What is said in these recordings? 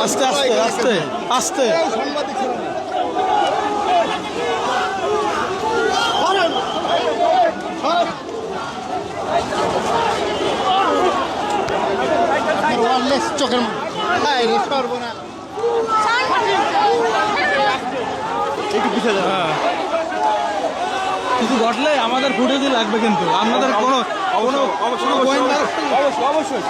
আস্তে আস্তে আস্তে আস্তে চোখের কিছু ঘটলে আমাদের ফুটেজই লাগবে, কিন্তু আপনাদের কোনো অবশ্যই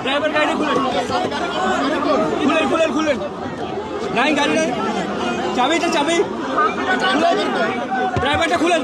ড্রাইভার গাড়ি খুলেন নাই গাড়ি নাই, চাবিটা চাবি ড্রাইভারটা খুলেন।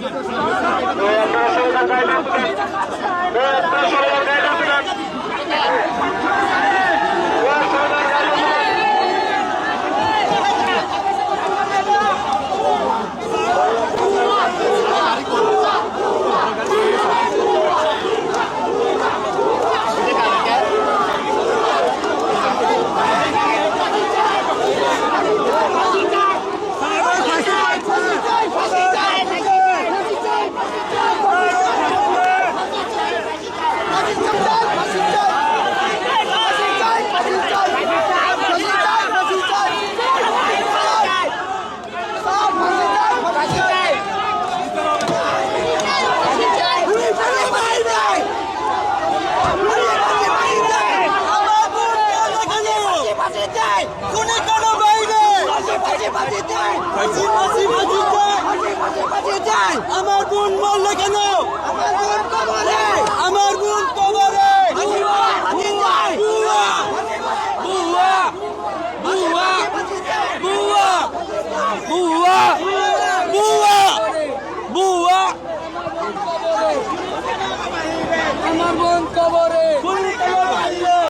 আমার বোন মরলে কেন? আমার বোন কবরে। আমার বোন কবরে।